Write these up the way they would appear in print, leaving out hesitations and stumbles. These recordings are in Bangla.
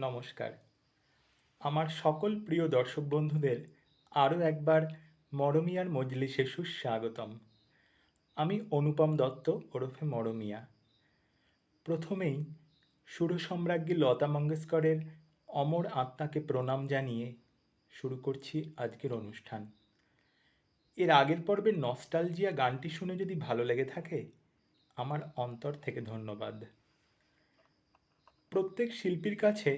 নমস্কার। আমার সকল প্রিয় দর্শক বন্ধুদের আরও একবার মরমিয়ার মজলিসে সুস্বাগতম। আমি অনুপম দত্ত ওরফে মরমিয়া। প্রথমেই সুরসম্রাজ্ঞী লতা মঙ্গেশকরের অমর আত্মাকে প্রণাম জানিয়ে শুরু করছি আজকের অনুষ্ঠান। এর আগের পর্বের নস্টালজিয়া গানটি শুনে যদি ভালো লেগে থাকে, আমার অন্তর থেকে ধন্যবাদ। প্রত্যেক শিল্পীর কাছে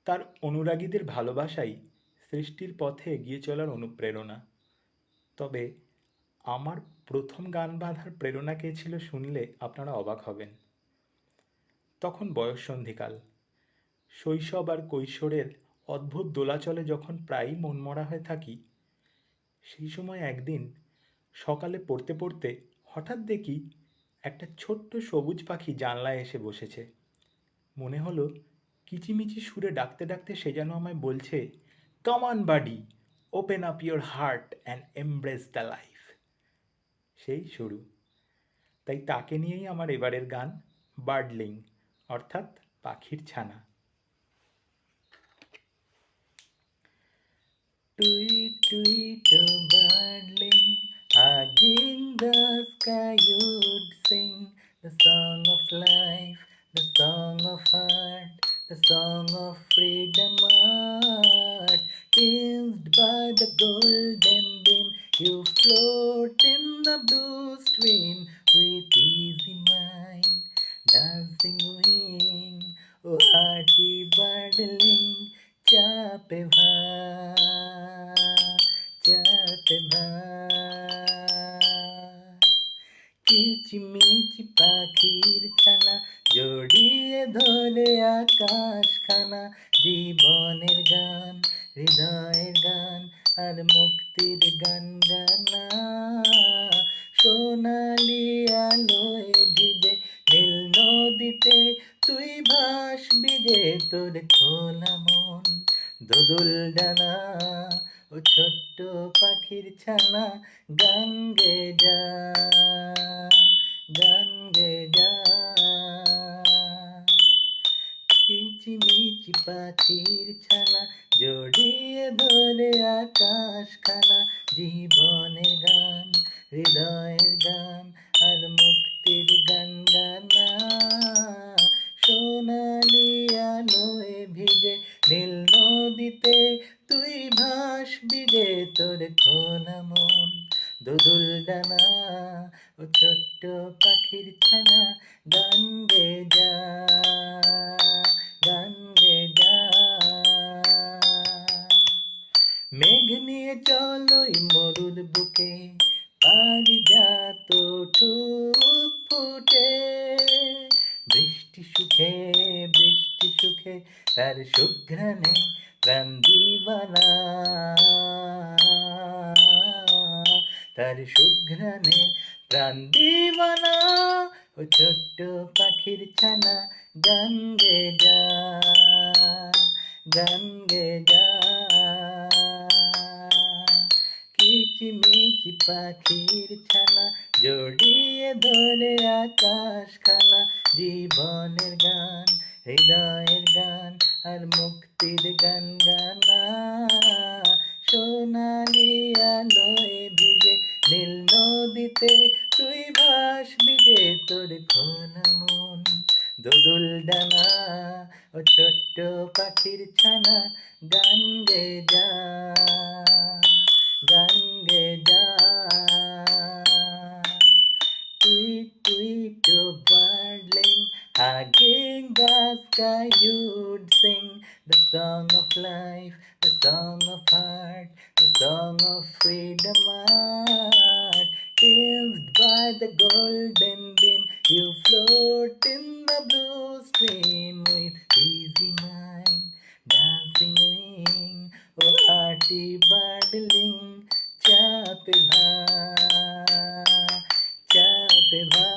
তার অনুরাগীদের ভালোবাসাই সৃষ্টির পথে এগিয়ে চলার অনুপ্রেরণা। তবে আমার প্রথম গান বাঁধার প্রেরণা কে ছিল শুনলে আপনারা অবাক হবেন। তখন বয়ঃসন্ধিকাল, শৈশব আর কৈশোরের অদ্ভুত দোলাচলে যখন প্রায়ই মনমরা হয়ে থাকি, সেই সময় একদিন সকালে পড়তে পড়তে হঠাৎ দেখি একটা ছোট্ট সবুজ পাখি জানলায় এসে বসেছে। মনে হলো কিচিমিচি সুরে ডাকতে ডাকতে সে যেন আমায় বলছে, come on buddy, open up your heart and embrace the life. সেই শুরু। তাই তাকে নিয়েই আমার এবারের গান বার্ডলিং, অর্থাৎ পাখির ছানা। Tweet, tweet, oh birdling, hugging the sky you'd sing the song of life, the song of heart, the song of freedom art. Tinged by the golden beam, you float in the blue stream with easy mind, dancing wing, oh hearty birdling, চাপে কিচিমিচি পাখির ছানা জড়িয়ে ধরে আকাশখানা, জীবনের গান, হৃদয়ের গান আর মুক্তির গান গানা। সোনালি আলোয় ভিজে নীল নদীতে তুই ভাসবি যে, তোর খোলা মন দোদুল ডানা, ও ছোট্ট পাখির ছানা গান গে যা, গান গে যা। কিচিমিচি পাখির ছানা জড়িয়ে ধরে আকাশখানা, জীবনের গান, হৃদয়ের গান আর মুক্তির গান গানা। সোনালি আলোয় ভিজে নীল নদীতে তুই ভাসবি যে, তোর খোলা মন দোদুল ডানা, ও ছোট্ট পাখির ছানা গান গে যা, গান গে যা। মেঘ নিয়ে চলোই মরুর বুকে, পারিজাত ঠোঁট ফুটে, বৃষ্টি সুখে, বৃষ্টি সুখে তার সুঘ্রাণে প্রাণ দিবানা, তার সুঘ্রাণে প্রাণ দিবানা। ও ছোট্ট পাখির ছানা গান গে যা, গান গে যা। কিচিমিচি পাখির ছানা জড়িয়ে ধরে আকাশখানা, জীবনের গান, হৃদয়ের গান আর মুক্তির গান গানা। সোনালি আলোয় ভিজে নীল নদীতে তুই ভাসবি যে, তোর খোলা মন দোদুল ডানা, ও ছোট্ট পাখির ছানা গান গে যা, গান গে যা। Tweet, tweet, oh birdling, hugging the sky you'd sing the song of life, the song of heart, the song of freedom art. Tinged by the golden beam, you float in the blue stream with easy mind, dancing wing, oh hearty birdling, চাপে ভা, চাপে ভা।